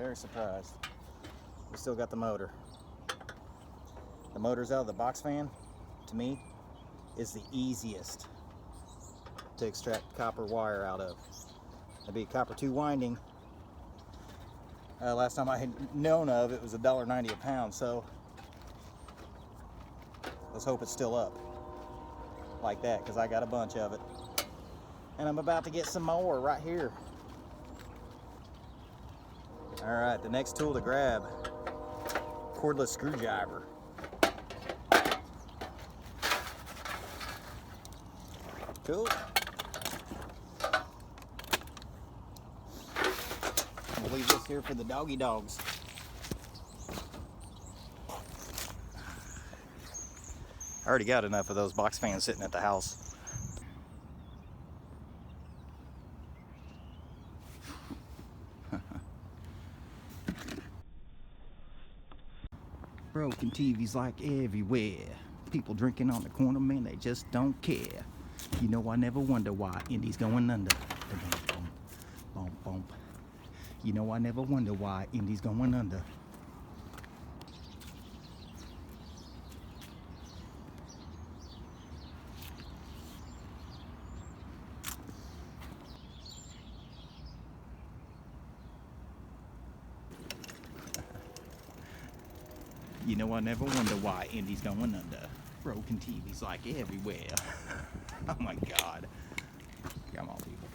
Very surprised. We still got the motor. The motors out of the box fan, to me, is the easiest to extract copper wire out of. It'd be a copper 2 winding. Last time I had known of, it was $1.90 a pound, so let's hope it's still up like that, because I got a bunch of it. And I'm about to get some more right here. All right, the next tool to grab, cordless screwdriver. Cool. We'll leave this here for the doggy dogs. I already got enough of those box fans sitting at the house. Broken TVs like everywhere. People drinking on the corner, man, they just don't care. You know, I never wonder why Indy's going under. Boom, boom, boom. You know, I never wonder why Indy's going under. You know, I never wonder why Indy's going under. Broken TVs like everywhere. Oh my God. Come on, people.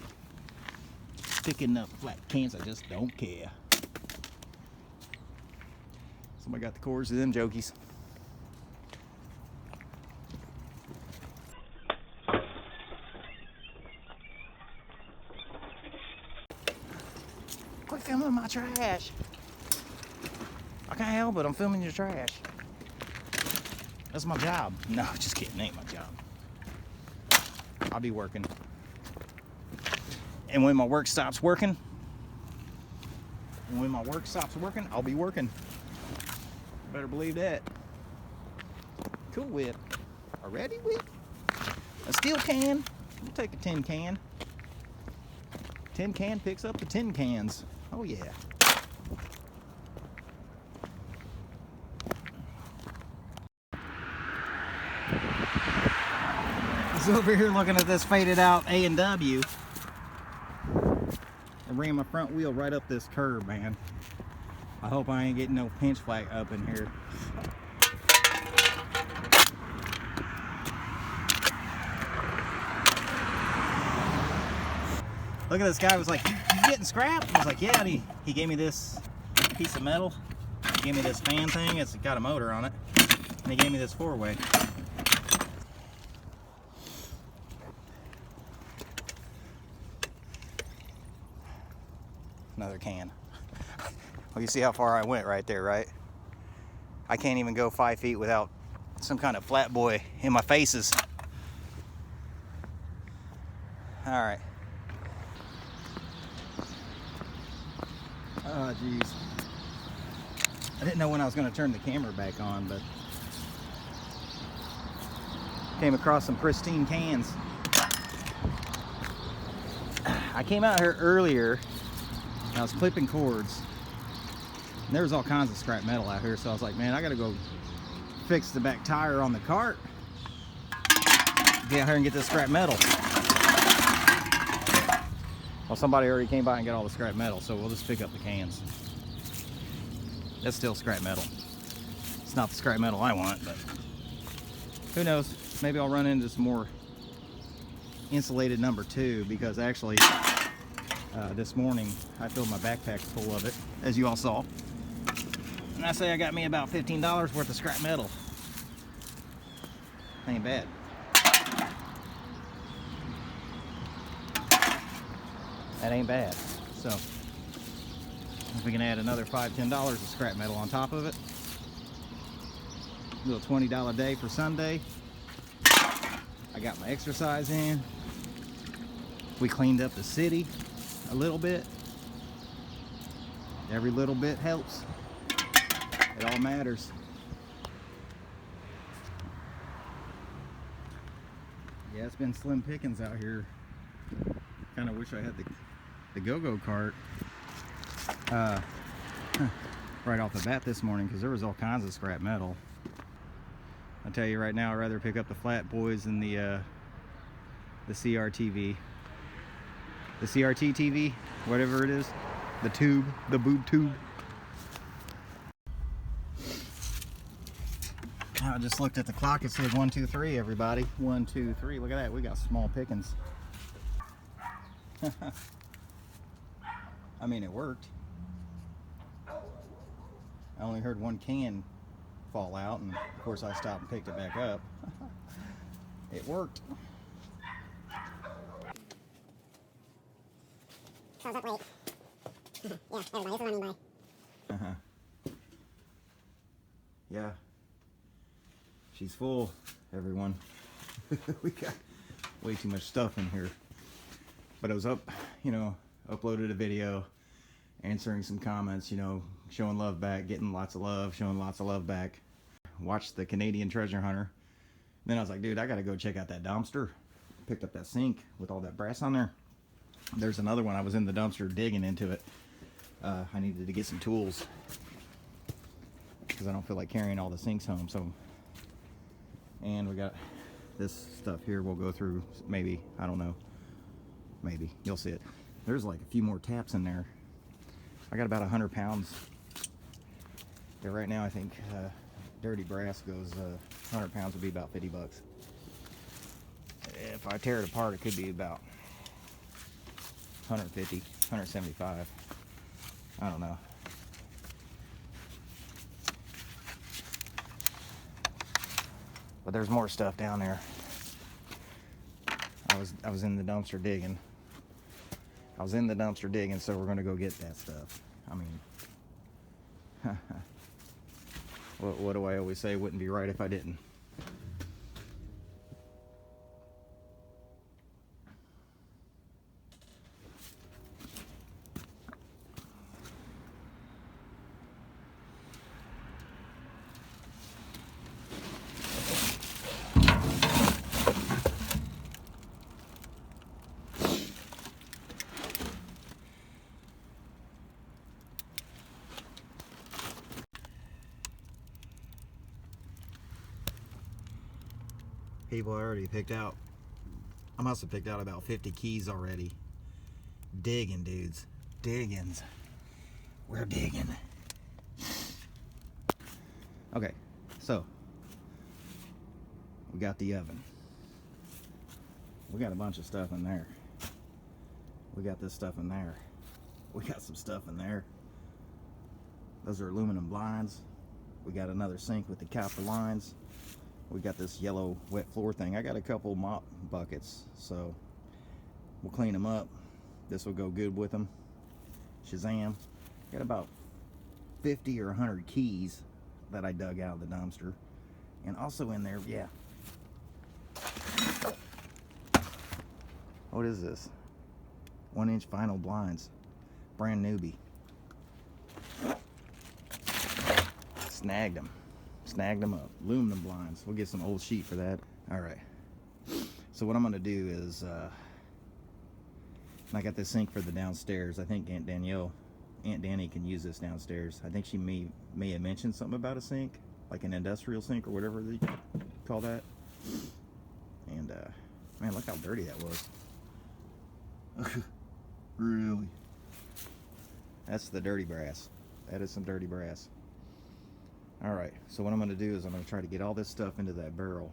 Picking up flat cans, I just don't care. Somebody got the cords to them jokies. Quit filming my trash. I can't help it, I'm filming your trash. That's my job. No, just kidding, ain't my job. I'll be working. And when my work stops working, I'll be working. Better believe that. Cool whip. A ready whip? A steel can. We'll take a tin can. Tin can picks up the tin cans. Oh yeah. Over here looking at this faded out A&W. I ran my front wheel right up this curb, man. I hope I ain't getting no pinch flag up in here. Look at this guy, was like, you getting scrapped? I was like, yeah, and he gave me this piece of metal. He gave me this fan thing, it's got a motor on it. And he gave me this 4-way. Another can. Well, you see how far I went right there, right? I can't even go 5 feet without some kind of flat boy in my faces. All right. Oh, geez. I didn't know when I was going to turn the camera back on, but came across some pristine cans. I came out here earlier. I was clipping cords, and there was all kinds of scrap metal out here, so I was like, man, I gotta go fix the back tire on the cart, get out here and get this scrap metal. Well, somebody already came by and got all the scrap metal, so we'll just pick up the cans. That's still scrap metal. It's not the scrap metal I want, but who knows, maybe I'll run into some more insulated number 2, because actually this morning I filled my backpack full of it, as you all saw, and I say I got me about $15 worth of scrap metal. Ain't bad. That ain't bad. So if we can add another $5–10 of scrap metal on top of it, a little $20 day for Sunday. I got my exercise in. We cleaned up the city a little bit. Every little bit helps. It all matters. Yeah, it's been slim pickings out here. Kind of wish I had the go-go cart. right off the bat this morning because there was all kinds of scrap metal. I tell you right now, I'd rather pick up the Flat Boys than the CRTV. The CRT TV, whatever it is. The tube, the boob tube. I just looked at the clock. It says 1, 2, 3, everybody. 1, 2, 3. Look at that. We got small pickings. I mean, it worked. I only heard one can fall out, and of course I stopped and picked it back up. It worked. How's that weight? Yeah, everybody, this is what I mean by. Yeah. She's full, everyone. We got way too much stuff in here. But I was up, you know, uploaded a video, answering some comments, you know, showing love back, getting lots of love, showing lots of love back. Watched the Canadian Treasure Hunter. Then I was like, dude, I gotta go check out that dumpster. Picked up that sink with all that brass on there. There's another one. I was in the dumpster digging into it. I needed to get some tools because I don't feel like carrying all the sinks home. So, and we got this stuff here we'll go through, maybe, I don't know, maybe you'll see it. There's like a few more taps in there. I got about 100 pounds there right now. I think dirty brass goes 100 pounds would be about 50 bucks. If I tear it apart, it could be about 150, 175. I don't know. But there's more stuff down there. I was in the dumpster digging. So we're gonna go get that stuff. I mean, what do I always say? Wouldn't be right if I didn't. People already picked out. I must have picked out about 50 keys already. Digging, dudes. Diggins. We're digging. Okay, so we got the oven. We got a bunch of stuff in there. We got this stuff in there. We got some stuff in there. Those are aluminum blinds. We got another sink with the copper lines. We got this yellow wet floor thing. I got a couple mop buckets, so we'll clean them up. This will go good with them. Shazam. Got about 50 or 100 keys that I dug out of the dumpster. And also in there, yeah. What is this? 1-inch vinyl blinds. Brand newbie. Snagged them. Snagged them up. Aluminum blinds. We'll get some old sheet for that. Alright. So what I'm going to do is, I got this sink for the downstairs. I think Aunt Danny can use this downstairs. I think she may have mentioned something about a sink, like an industrial sink or whatever they call that. And, man, look how dirty that was. Really? That's the dirty brass. That is some dirty brass. Alright, so what I'm going to do is I'm going to try to get all this stuff into that barrel.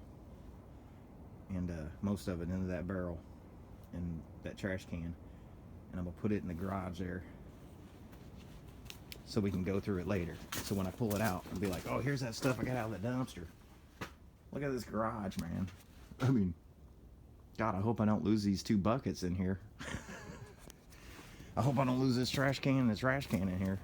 And most of it into that barrel. In that trash can. And I'm going to put it in the garage there. So we can go through it later. So when I pull it out, I'll be like, oh, here's that stuff I got out of the dumpster. Look at this garage, man. I mean, God, I hope I don't lose these 2 buckets in here. I hope I don't lose this trash can and this trash can in here.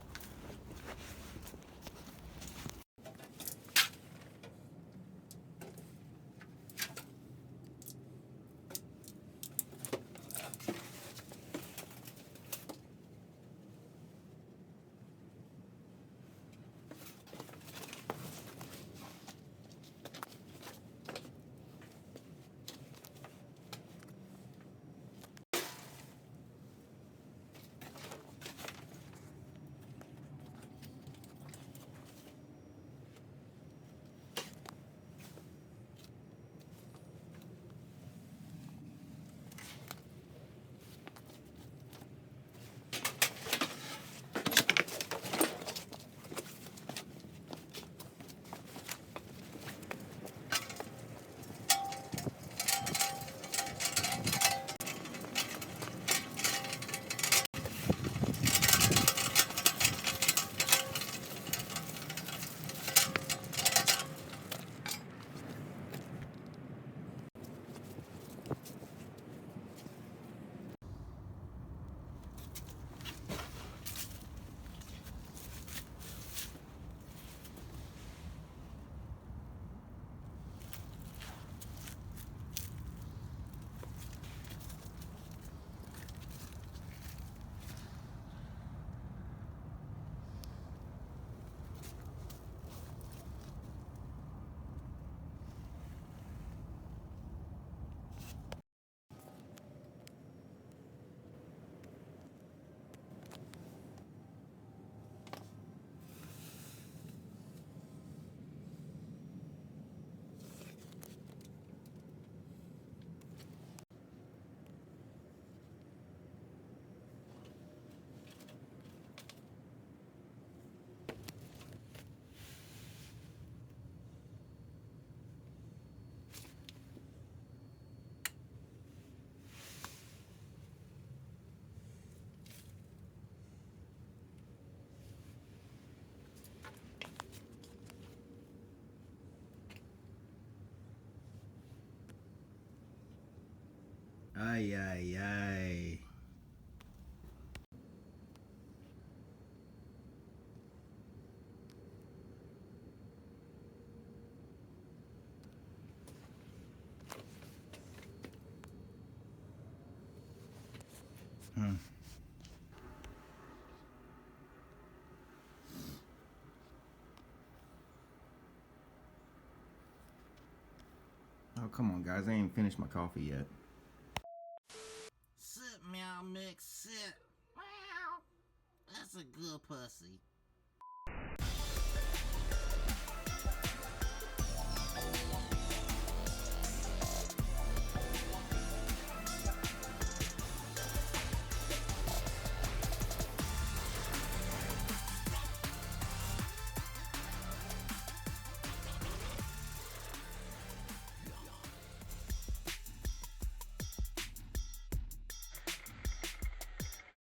Ay, ay, ay. Oh, come on, guys. I ain't finished my coffee yet. Sit, Meow Mix, sit. Meow. That's a good pussy.